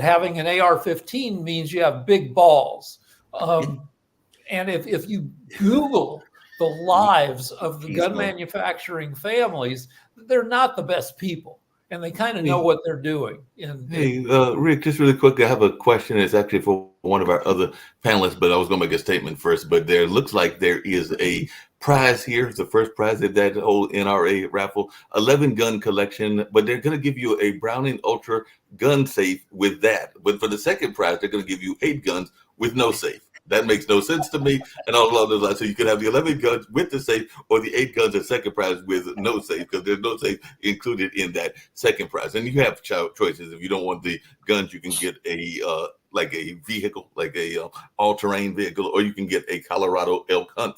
C: having an AR-15 means you have big balls. And if you Google the lives of the gun manufacturing families, they're not the best people. And they kind of know what they're doing.
G: Hey, Rick, just really quick, I have a question. It's actually for one of our other panelists, but I was going to make a statement first. But there looks like there is a prize here. It's the first prize of that whole NRA raffle, 11 gun collection. But they're going to give you a Browning Ultra gun safe with that. But for the second prize, they're going to give you 8 guns with no safe. That makes no sense to me. And all along those lines, so you could have the 11 guns with the safe, or the 8 guns at second prize with no safe, because there's no safe included in that second prize. And you have choices. If you don't want the guns, you can get a like a vehicle, like a all-terrain vehicle, or you can get a Colorado elk hunt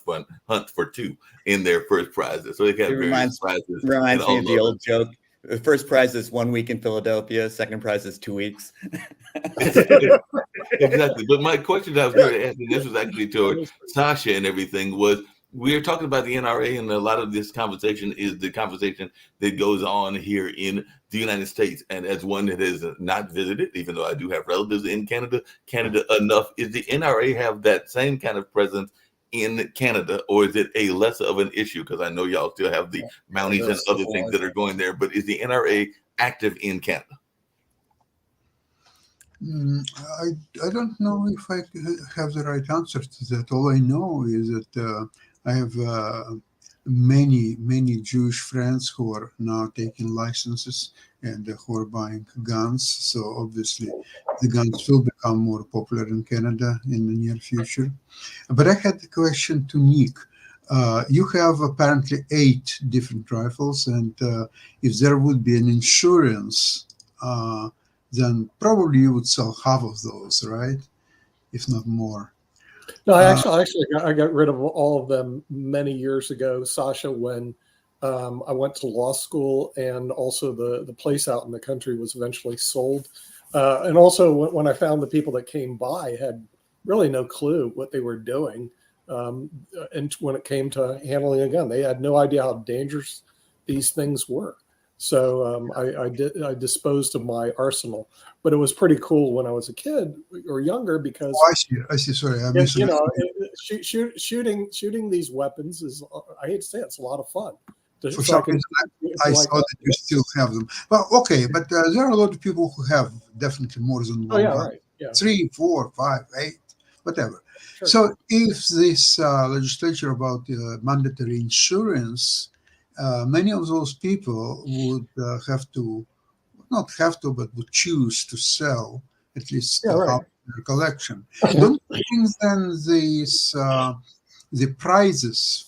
G: for 2 in their first prizes. So they have various prizes.
D: Reminds me of the old joke. The first prize is 1 week in Philadelphia. Second prize is 2 weeks.
G: Exactly. But my question that I was going to ask, and this was actually toward Sasha and everything, was we're talking about the NRA, and a lot of this conversation is the conversation that goes on here in the United States. And as one that has not visited, even though I do have relatives in Canada enough, is the NRA have that same kind of presence in Canada, or is it a less of an issue? Because I know y'all still have the Mounties and other things that are going there, but is the NRA active in Canada?
E: I don't know if I have the right answer to that. All I know is that I have many Jewish friends who are now taking licenses and who are buying guns. So obviously the guns will become more popular in Canada in the near future. But I had a question to Nick. You have apparently 8 different rifles, and if there would be an insurance, then probably you would sell half of those, right? If not more.
A: No, I got rid of all of them many years ago, Sasha, when I went to law school, and also the place out in the country was eventually sold. And also when I found the people that came by had really no clue what they were doing. And when it came to handling a gun, they had no idea how dangerous these things were. So I disposed of my arsenal, but it was pretty cool when I was a kid or younger because
E: I see. Sorry, I
A: missed it. Shooting these weapons is, I hate to say it, it's a lot of fun.
E: For some reason, I saw that you still have them. Well, okay, but there are a lot of people who have definitely more than one.
A: Right. Yeah.
E: 3, 4, 5, 8, whatever.
A: Sure.
E: So if this legislature about mandatory insurance, many of those people would but would choose to sell at least half their collection. Don't you think then the prices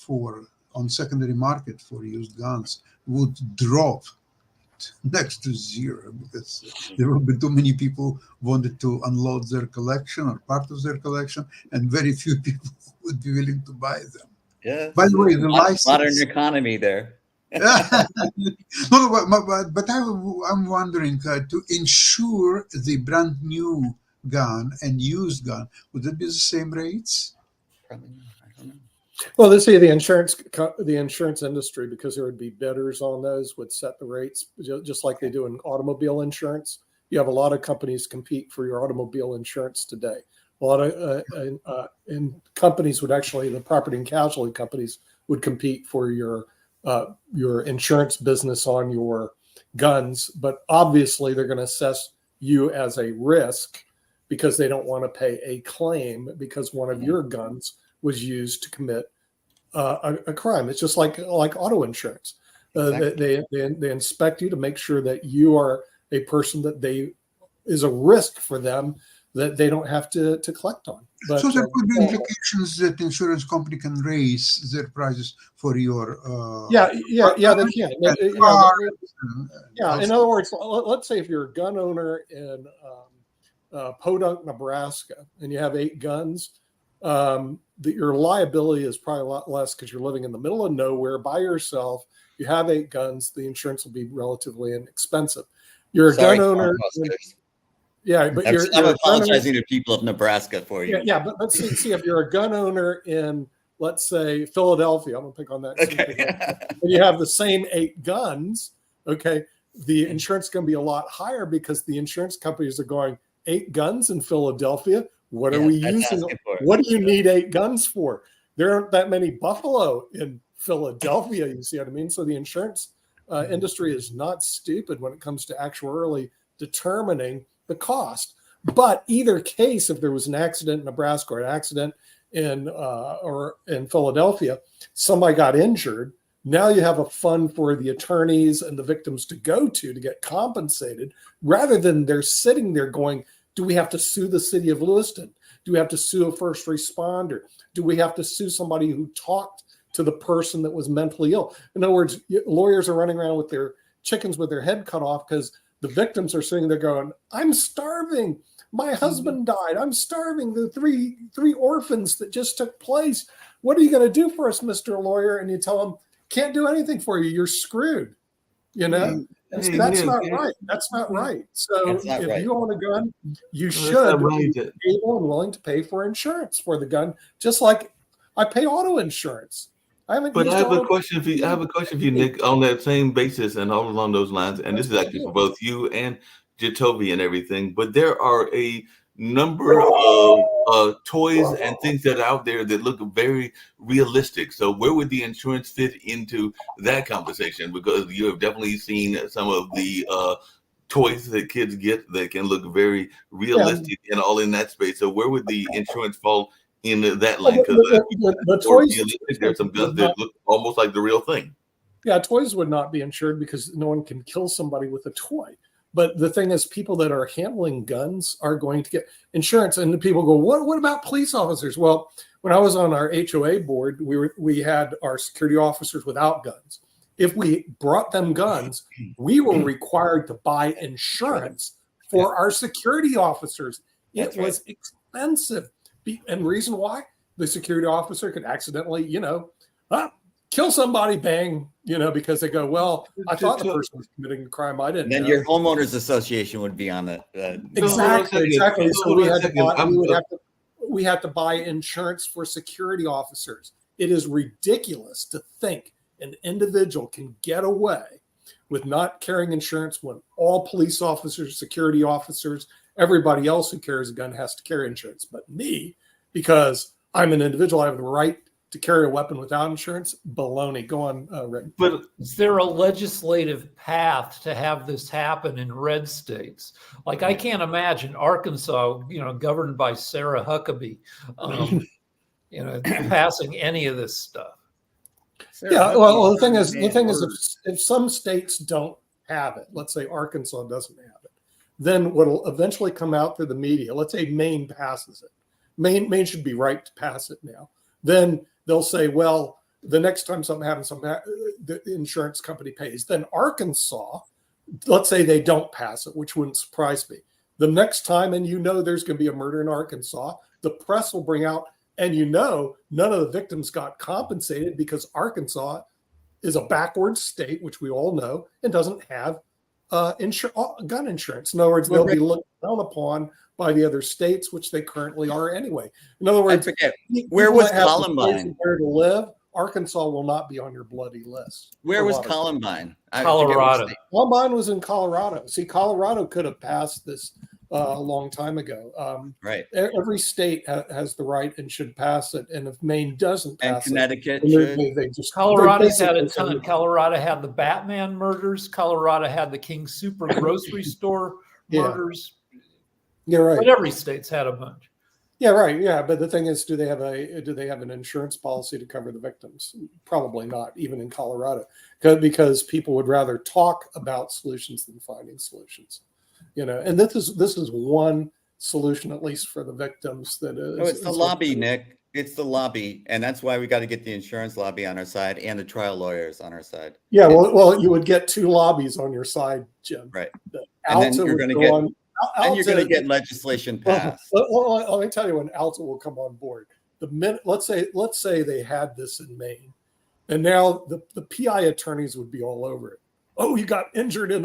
E: on secondary market for used guns would drop next to zero because there will be too many people wanted to unload their collection or part of their collection, and very few people would be willing to buy them.
D: Yeah.
E: By the way, the license,
D: modern economy there.
E: No, but I'm wondering to insure the brand new gun and used gun, would it be the same rates?
D: Probably not. I don't know.
A: Well, they say the insurance industry, because there would be bidders on those, would set the rates just like they do in automobile insurance. You have a lot of companies compete for your automobile insurance today. A lot of and companies would actually, the property and casualty companies would compete for your insurance business on your guns, but obviously they're going to assess you as a risk because they don't want to pay a claim because one of your guns was used to commit a crime. It's just like auto insurance.
D: Exactly.
A: They inspect you to make sure that you are a person that is a risk for them that they don't have to collect on. But,
E: so there could be implications that the insurance company can raise their prices for your.
A: They can. In other words, let's say if you're a gun owner in Podunk, Nebraska, and you have 8 guns, your liability is probably a lot less because you're living in the middle of nowhere by yourself. You have 8 guns, the insurance will be relatively inexpensive. You're a gun owner. Yeah, but
D: I'm,
A: you're
D: I'm
A: a gun owner-
D: apologizing to people of Nebraska for you.
A: Yeah, but let's see if you're a gun owner in, let's say, Philadelphia. I'm gonna pick on that.
D: Okay.
A: And you have the same 8 guns. Okay, the insurance is going to be a lot higher because the insurance companies are going 8 guns in Philadelphia. What are
D: Yeah,
A: we
D: that's
A: using?
D: asking for it.
A: What do you need 8 guns for? There aren't that many buffalo in Philadelphia. You see what I mean? So the insurance industry is not stupid when it comes to actuarially determining the cost. But either case, if there was an accident in Nebraska or an accident in Philadelphia, somebody got injured. Now you have a fund for the attorneys and the victims to go to get compensated, rather than they're sitting there going, do we have to sue the city of Lewiston? Do we have to sue a first responder? Do we have to sue somebody who talked to the person that was mentally ill? In other words, lawyers are running around with their chickens with their head cut off because the victims are sitting there going, I'm starving. My husband died. I'm starving. The three orphans that just took place. What are you going to do for us, Mr. Lawyer? And you tell them, can't do anything for you. You're screwed. You know, and so that's not right. That's not right. So
D: That's not
A: if
D: right.
A: you own a gun, you
G: That's
A: should
G: not right.
A: be able and willing to pay for insurance for the gun, just like I pay auto insurance. I haven't.
G: But
A: used
G: I have a
A: auto-
G: question for you. I have a question for you, Nick, on that same basis and all along those lines. And this is actually for both you and Jacoby and everything. But there are a number of toys and things that are out there that look very realistic. So where would the insurance fit into that conversation? Because you have definitely seen some of the toys that kids get that can look very realistic and all in that space. So where would the insurance fall in that line? Because
A: the toys,
G: there's some guns that look almost like the real thing.
A: yeah, toys would not be insured because no one can kill somebody with a toy. But the thing is, people that are handling guns are going to get insurance. And people go, what about police officers? Well, when I was on our HOA board, we had our security officers without guns. If we brought them guns, we were required to buy insurance for our security officers. It was expensive. And reason why? The security officer could accidentally, kill somebody, bang, because they go, well, I thought the person was committing a crime. I didn't
D: And then
A: know.
D: your homeowners association would be on the
A: Exactly. So we had to buy insurance for security officers. It is ridiculous to think an individual can get away with not carrying insurance when all police officers, security officers, everybody else who carries a gun has to carry insurance. But me, because I'm an individual, I have the right to carry a weapon without insurance. Baloney. Go on, Rick.
G: But
C: Is there a legislative path to have this happen in red states? Like, I can't imagine Arkansas, governed by Sarah Huckabee, passing any of this stuff.
A: Yeah, well, the thing is, if some states don't have it, let's say Arkansas doesn't have it, then what will eventually come out through the media, let's say Maine passes it. Maine should be right to pass it now. Then they'll say, well, the next time something happens, the insurance company pays. Then Arkansas, let's say they don't pass it, which wouldn't surprise me. The next time, and there's going to be a murder in Arkansas, the press will bring out, and none of the victims got compensated because Arkansas is a backward state, which we all know, and doesn't have gun insurance. In other words, they'll be looked down upon by the other states, which they currently are anyway. In other words,
D: where was Columbine?
A: Where to live? Arkansas will not be on your bloody list.
D: Where was Columbine?
C: Colorado.
A: Columbine was in Colorado. See, Colorado could have passed this a long time ago.
D: Right.
A: Every state has the right and should pass it. And if Maine doesn't
D: And
A: pass
D: Connecticut
A: it,
D: should.
C: Colorado's had a ton. Colorado had the Batman murders. Colorado had the King Super grocery store murders.
A: You're right.
C: But every state's had a bunch.
A: Yeah, right. Yeah, but the thing is, do they have an insurance policy to cover the victims? Probably not, even in Colorado, because people would rather talk about solutions than finding solutions. And this is one solution, at least for the victims. That is.
D: No, it's the lobby, Nick. It's the lobby, and that's why we got to get the insurance lobby on our side and the trial lawyers on our side.
A: Yeah, well, you would get 2 lobbies on your side, Jim.
D: Right.
A: And
D: then you're going to get. And you're going to get legislation passed.
A: Let me tell you when Alta will come on board. The minute, let's say they had this in Maine, and now the PI attorneys would be all over it. Oh, you got injured in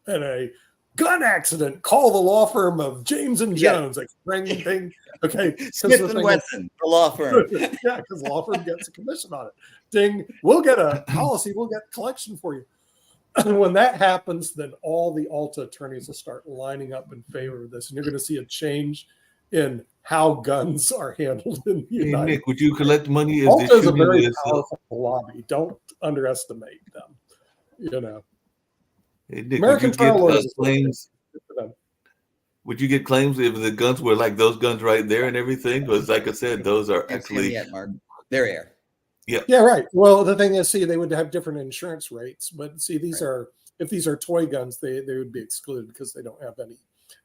A: a gun accident, call the law firm of James and
D: Yeah.
A: Jones. Like, ring, ding. Okay. 'cause
D: Smith
A: the
D: and
A: thing is-
D: Wesson, the law firm.
A: yeah, because law firm gets a commission on it. Ding, we'll get a policy, we'll get collection for you. When that happens, then all the Alta attorneys will start lining up in favor of this, and you're going to see a change in how guns are handled in the
G: Hey,
A: United
G: Nick, would you collect money as
A: Alta
G: they
A: is a
G: shoot
A: very
G: in this?
A: powerful lobby. Don't underestimate them. You know,
G: Hey, Nick,
A: American
G: would you get
A: trial lawyers.
G: claims? Would you get claims if the guns were like those guns right there and everything? Because, like I said, those are
D: Can't see them
G: actually
D: yet, Mark. They're air.
A: Yeah, right. Well, the thing is, see, they would have different insurance rates, but see, these are if these are toy guns, they would be excluded because they don't have any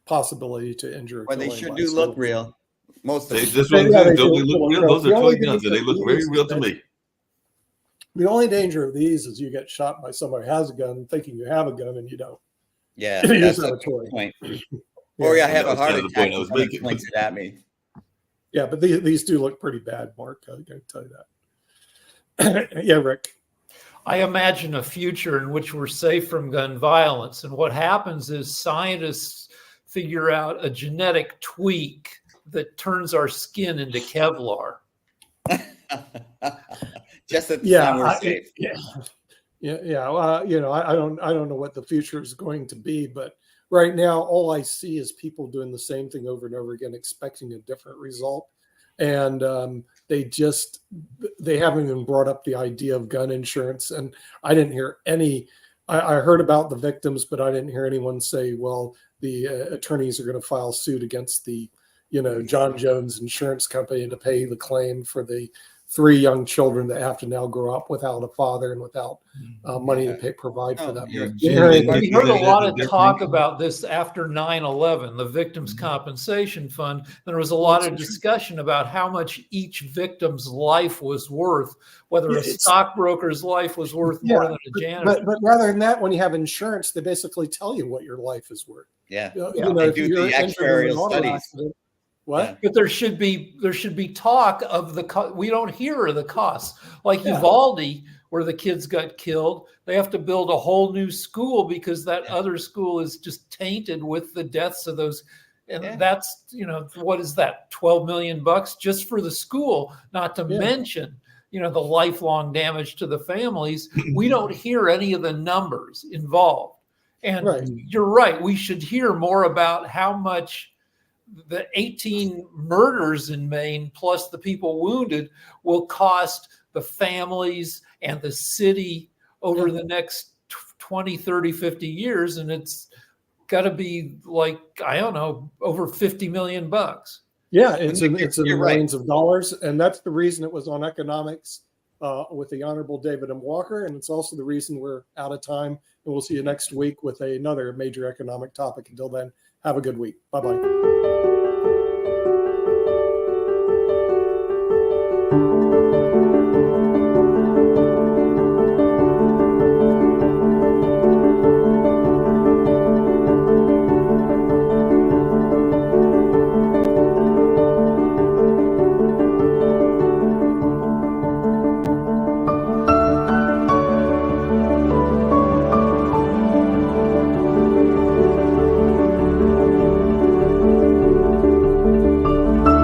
A: possibility to injure. or
D: Well, they
A: kill
D: sure
A: anybody.
D: do
A: So-
D: look real. Most of
G: they
D: them.
G: just
A: Yeah,
G: don't
A: they
G: don't
A: do
G: they look
A: look
G: real.
A: real.
G: Those
A: The
G: are
A: only
G: toy guns, and they look very
A: difference
G: real to
A: is
G: me.
A: The only danger of these is you get shot by somebody who has a gun, thinking you have a gun, and you don't.
D: Yeah,
A: You
D: that's
A: just have
D: the
A: a toy.
D: point. Or I have
G: That
D: a
G: was
D: heart
G: kind of the
D: attack
G: point I was
D: and somebody
G: making.
D: points it at me.
A: Yeah, but these do look pretty bad, Mark. I can tell you that. Yeah, Rick.
C: I imagine a future in which we're safe from gun violence. And what happens is scientists figure out a genetic tweak that turns our skin into Kevlar.
D: Just at the
A: Yeah,
D: time we're
A: I-
D: safe.
A: yeah. You know, I don't know what the future is going to be, but right now, all I see is people doing the same thing over and over again, expecting a different result, and they haven't even brought up the idea of gun insurance. And I didn't hear any. I heard about the victims, but I didn't hear anyone say, "Well, the attorneys are going to file suit against the, John Jones Insurance Company to pay the claim for the 3 young children that have to now grow up without a father and without money to provide for
D: Oh,
A: them."
D: you're-
G: Jim, and
C: We
G: Nick,
C: heard a
G: that's
C: lot
G: a
C: of
G: different-
C: talk about this after 9/11, the Victims' Compensation Fund. There was a lot of discussion about how much each victim's life was worth, whether a
A: Yeah, it's-
C: stockbroker's life was worth more than a janitor.
A: But rather than that, when you have insurance, they basically tell you what your life is worth.
D: Yeah.
A: You
C: Yeah.
A: know,
D: They
A: if
D: do
A: you're
D: the
A: injured in an
D: actuarial
A: auto
D: studies.
A: accident- What?
D: Yeah.
C: But there should be talk of we don't hear the costs. Like
A: Yeah.
C: Uvalde, where the kids got killed, they have to build a whole new school because that other school is just tainted with the deaths of those. And
D: Yeah.
C: that's, what is that? $12 million just for the school, not to
A: Yeah.
C: mention, the lifelong damage to the families. We don't hear any of the numbers involved. And
A: Right.
C: you're right. We should hear more about how much the 18 murders in Maine, plus the people wounded, will cost the families and the city over the next 20, 30, 50 years. And it's got to be like, I don't know, over $50 million.
A: Yeah, it's in
D: You're right.
A: millions of dollars, and that's the reason it was on economics with the Honorable David M. Walker, and it's also the reason we're out of time. And we'll see you next week with another major economic topic. Until then, have a good week. Bye bye.